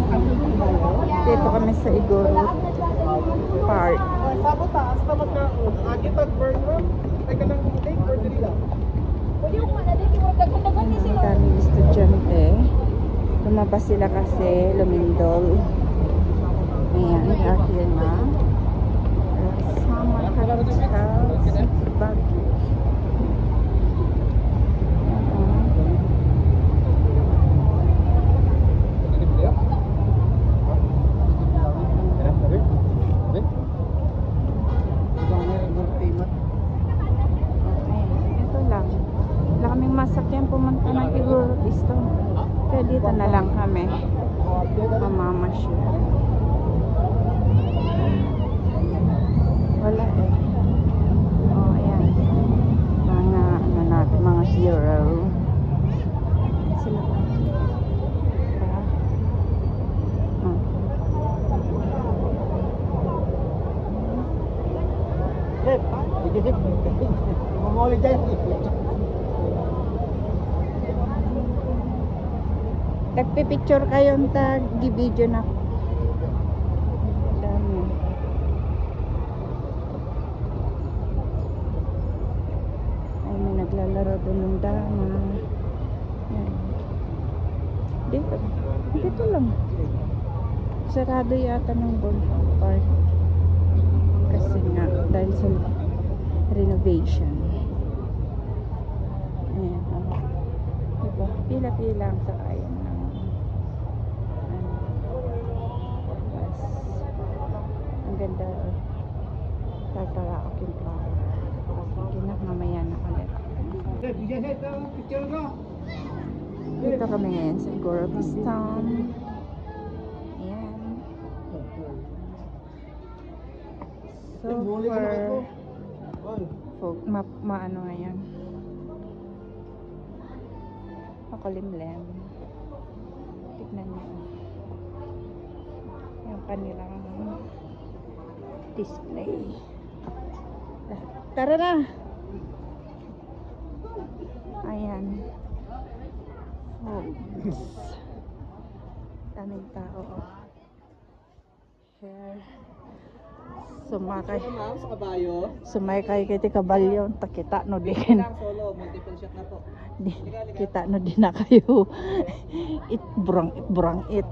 Dito kami sa Igorot Park. Sabo taas na magkaon. Agi tag-burn room. Teka lang lake or dila. Ang daming estudyante. Lumabas sila kasi lumindol. Ayan, dahil na summer house Baguio. Masakyan pumunta ng Igorot dito. Kaya dito na lang kami mamamasya. Wala eh. Oh, ayan. Mga ano natin, mga hero. Sila pa. Mamuli dyan. Nagpipicture kayong tag-video na. Dami. Ay, may naglalaro doon ng dama. Yan. Dito lang. Sarado yata ng ballpark. Kasi nga, dahil sa renovation. Ayan. Diba? Pila-pila ang sakayan na. Ang ganda. Tatalakak yung flower. Sige na, mamaya na ulit. Dito kami ngayon sa Igorot Town. Ayan. So far, maano ngayon. Makulimlim. Tignan niyo. Yung kanilang display. Tara na! Ayan. Oh. Daming tao. Here. Sumakay kay ti kabalyo. Takita no din. Solo, multiple shot na po. Kita no din na kayo. It brang it.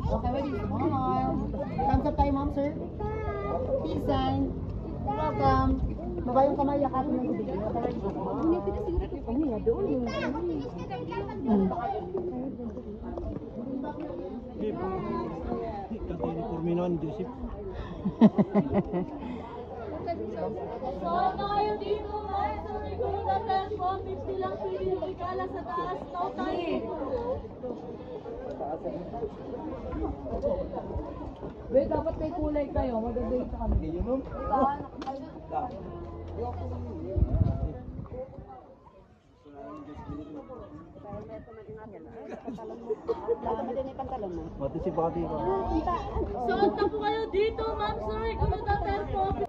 Okay, ready? Smile. Thumbs up tayo, ma'am, sir. Peace sign. Welcome. Baba yung kamay, yakapin yung tubig. So, tayo dito, guys. So, siguro na 10-50 lang yung regala sa taas. No time. Wait, dapat may kulay kayo. Mag-date sa kami. So, unta po kayo dito, ma'am, sir. Siguro na 10-50.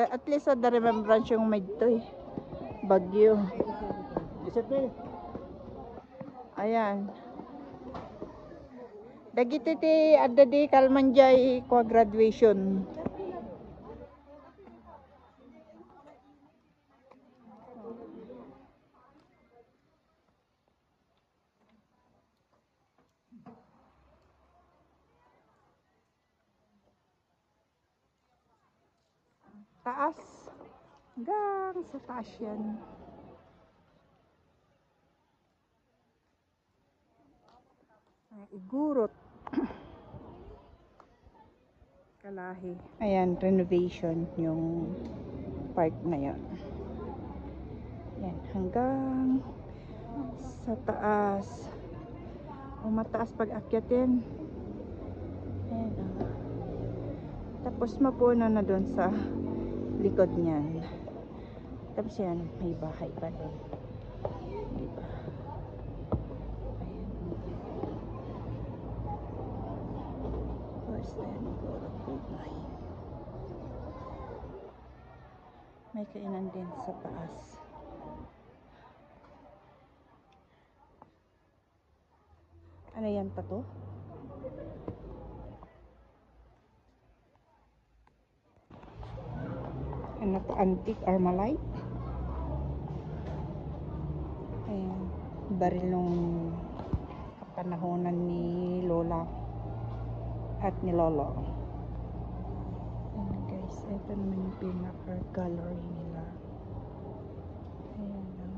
At least the remembrance yung medto eh. Baguio. Ayan. Dagiti ti adda di Kalmanjay ko graduation. Taas. Hanggang sa taas yan. Igurot. Kalahi. Ayan, renovation yung park na yon. Yan, hanggang sa taas. O mataas pag akyatin. Ayan, oh. Tapos mapuno na doon sa likod niyan. Tapos yan, may bahay pa doon. Diba? Ayan. Tapos then, may kainan din sa taas. Ano yan pa to? Ano to? Antique Armalite? Ayan. Baril nung kapanahonan ni Lola at ni Lolo. Ayan guys, ito naman yung pinaka gallery nila. Ayan lang.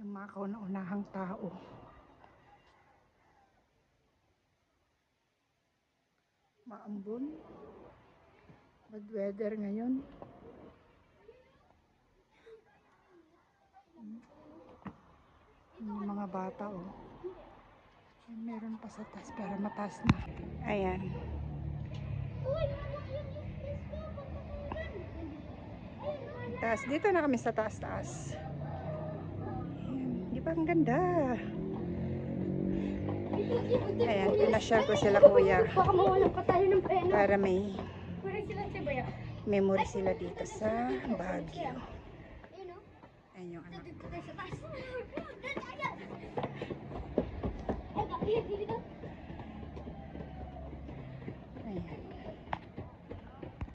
Yung mga kauna-unahang tao. Maambon. Bad weather ngayon. Yung mga bata, oh. Meron pa sa taas, pero mataas na. Ayan. Taas. Dito na kami sa taas-taas. Ayan. Di ba ang ganda? Ayan, pinasyal ko sila kuya. Baka mawalan ka tayo ng pera. Para may Pwede sila si Baya. memory sila dito sa Baguio.